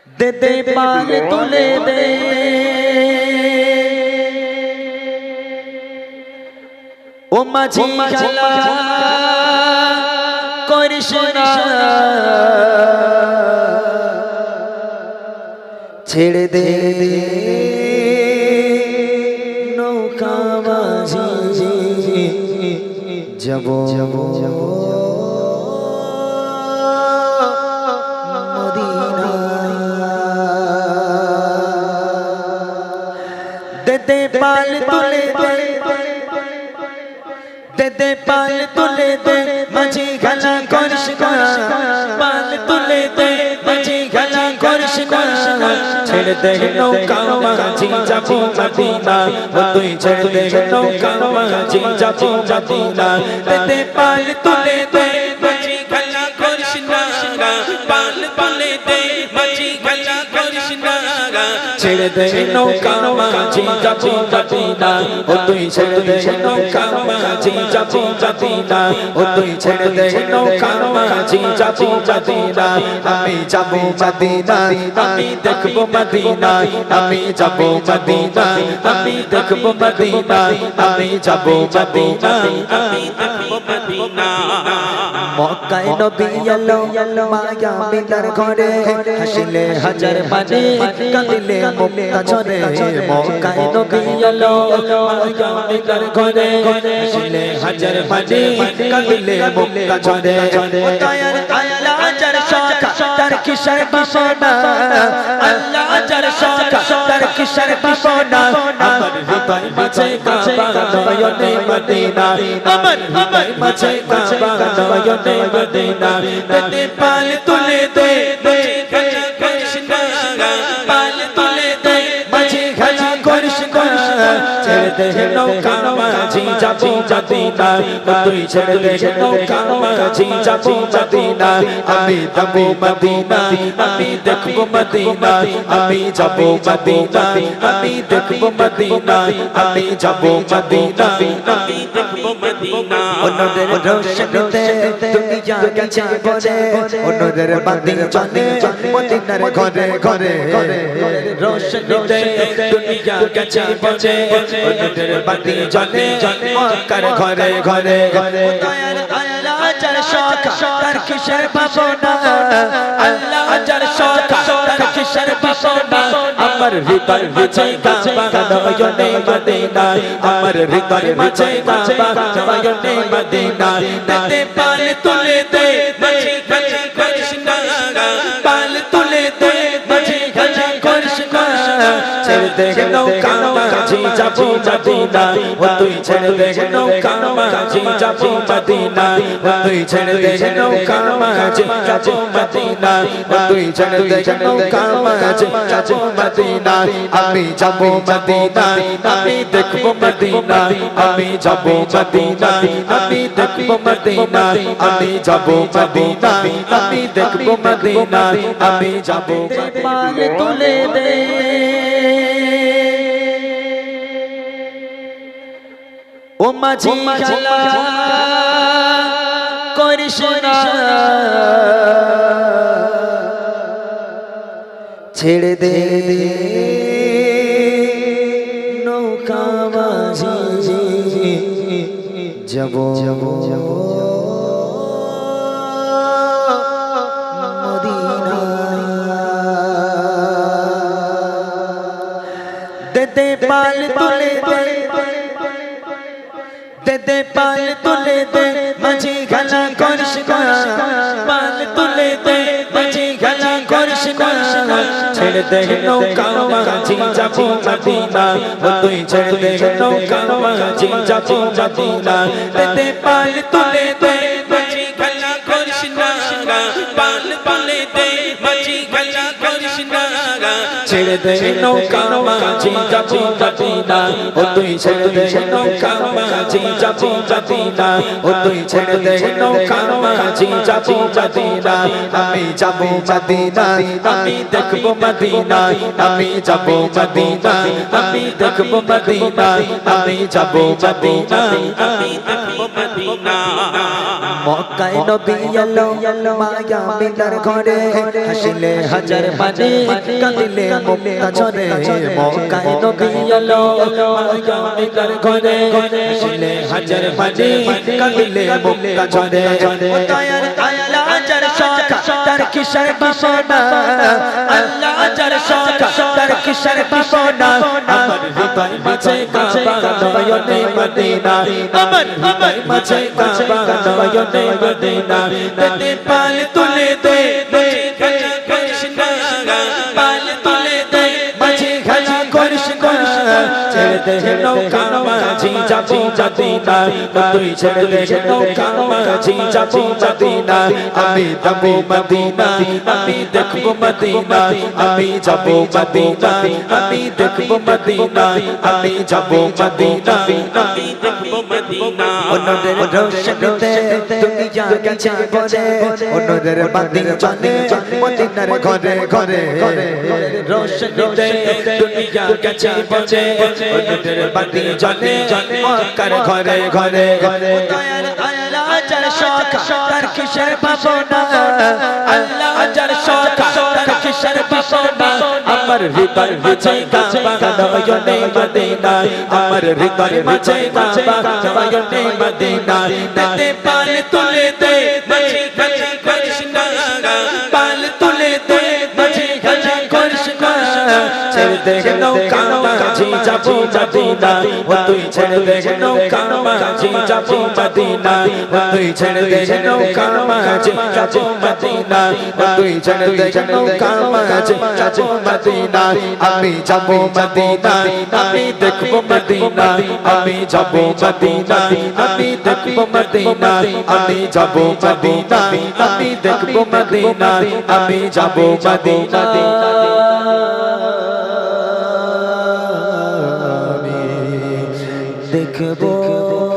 दे दे पाल तुले दे ओ माझी खेला करिस ना छेड़े दे नौका बाजी जबो मदीना दे दे पाल तुले दे पाल तुले दे माझी खेला करिस ना पाल तुले दे माझी खेला करिस ना छेड़ दे नौका माझी जाबो मदीना ओ तुई छेड़ दे नौका माझी जाबो मदीना दे पाल तुले दे माझी खेला करिस ना पाल तुले दे माझी खेला करिस ना छेड़ दे नौका माझी जाबो मदीना ओ तुई छेड़ दे नौका माझी जाबो मदीना ओ तुई छेड़ दे नौका माझी जाबो मदीना আমি যাবো মদিনা আমি দেখবো মদিনা আমি যাবো মদিনা আমি দেখবো মদিনা আমি যাবো মদিনা আমি দেখবো মদিনা মক্কায় নবী এলো মায়া মিলার ঘরে হাসিলে হাজার মানে কাঁদিলে মুক্তা ঝরে মক্কায় নবী এলো মায়া মিলার ঘরে হাসিলে হাজার মানে কাঁদিলে মুক্তা ঝরে ও দয়ার আল্লাহ যার শখ তার কিসের বাসনা আল্লাহ যার শখ তার কিসের বাসনা আমার হৃদয় মাঝে কাবা নয়নে মদিনা আমার হৃদয় মাঝে কাবা নয়নে মদিনা দে পাল তুলে দে মাঝে খেলা করিস না পাল তুলে দে মাঝে খেলা করিস না ছেড়ে দে নৌকা মাঝি যাবো মদিনা তুই ছেড়ে দে নৌকা মাঝি যাবো মদিনা আমি যাবো মদিনা আমি দেখবো মদিনা আমি যাবো মদিনা আমি দেখবো মদিনা আমি যাবো মদিনা আমি দেখবো মদিনা অন্যদের রোশনীতে দুনিয়া গেছে বলে অন্যদের বাতি জ্বলে মদিনার ঘরে ঘরে রোশনীতে দুনিয়া গেছে বলে অন্যদের বাতি জ্বলে মক্কার ঘরে ঘরে দয়ার আল্লাহ যার শখ তার কিসের ভাবনা আল্লাহ যার শখ তার কিসের ভাবনা আমার হৃদয় মাঝে কাবা নয়নে মদিনা আমার হৃদয় মাঝে কাবা নয়নে মদিনা দে পাল তুলে দে মাঝে খেলা করিস না পাল তুলে দে মাঝে খেলা করিস না ছেড়ে দে নৌকা মাঝি যাবো মদিনা ও তুই ছেড়ে দে নৌকা মাঝি যাবো মদিনা ও তুই ছেড়ে দে নৌকা মাঝি যাবো মদিনা ও তুই ছেড়ে দে নৌকা মাঝি যাবো মদিনা আমি যাবো মদিনা আমি দেখবো মদিনা আমি যাবো মদিনা আমি দেখবো মদিনা আমি যাবো মদিনা আমি দেখবো মদিনা আমি যাবো পাল তুলে দে ও মাঝি খেলা করিস না ছেড়ে দে নৌকা বাজি যাবো মদিনা দে পাল তুলে দে পাল তুলে দে মাঝি খেলা করিস না পাল তুলে দে মাঝি খেলা করিস না ছেড়ে দে নৌকা মাঝি যাবো মদিনা ও তুই ছেড়ে দে নৌকা মাঝি যাবো মদিনা দে পাল তুলে দে মাঝি খেলা করিস না পাল তুলে দে মাঝি খেলা করিস না ছেড়ে দে নৌকা মাঝি যাবো মদিনা ও তুই ছেড়ে দে নৌকা মাঝি যাবো মদিনা ও তুই ছেড়ে দে নৌকা মাঝি যাবো মদিনা আমি যাবো মদিনা আমি দেখবো মদিনা আমি যাবো মদিনা আমি দেখবো মদিনা আমি যাবো মদিনা আমি দেখবো মদিনা মক্কায় নবী এলো মায়া মিনার ঘরে হাসিলে হাজার মানে কাঁদিলে মুক্তা ঝরে মক্কায় নবী এলো মায়া মিনার ঘরে হাসিলে হাজার মানে কাঁদিলে মুক্তা ঝরে ও দয়ার আল্লাহ যার শখ তার কিসের বাসনা আল্লাহ যার শখ তার কিসের বাসনা আমার হৃদয় মাঝে কাবা নয়নে মদিনা আমার হৃদয় মাঝে কাবা নয়নে মদিনা তে পাল তুলে দে মাঝে কৃষ্ণ পাল তুলে দে মাঝে খালি কৃষ্ণ ছেড়ে দে নৌকা মাঝি যাবো মদিনা তুই ছেড়ে দে নৌকা মাঝি যাবো মদিনা আমি যাবো মদিনা আমি দেখবো মদিনা আমি যাবো মদিনা আমি দেখবো মদিনা আমি যাবো মদিনা আমি দেখবো মদিনা অন্যদের রোশনীতে দুনিয়া গেছে বলে অন্যদের বাতি জ্বলে মদিনার ঘরে ঘরে রোশনীতে দুনিয়া গেছে বলে অন্যদের বাতি জ্বলে মক্কার ঘরে ঘরে দয়ার আল্লাহ যার শখ তার কিসের ভাবনা আল্লাহ যার শখ তার কিসের ভাবনা আমার হৃদয় মাঝে কাবা নয়নে মদিনা আমার হৃদয় মাঝে কাবা নয়নে মদিনা তে পাল তুলে দে মাঝে খালি কৃষ্ণ পাল তুলে দে মাঝে খালি কৃষ্ণ ছেড়ে দে নৌকা মাঝি যাবো মদিনা ও তুই ছেড়ে দে নৌকা মাঝি যাবো মদিনা ও তুই ছেড়ে দে নৌকা মাঝি যাবো মদিনা ও তুই ছেড়ে দে নৌকা মাঝি যাবো মদিনা আমি যাবো মদিনা আমি দেখবো মদিনা আমি যাবো মদিনা আমি দেখবো মদিনা আমি যাবো মদিনা আমি দেখবো মদিনা আমি যাবো মদিনা দেখবো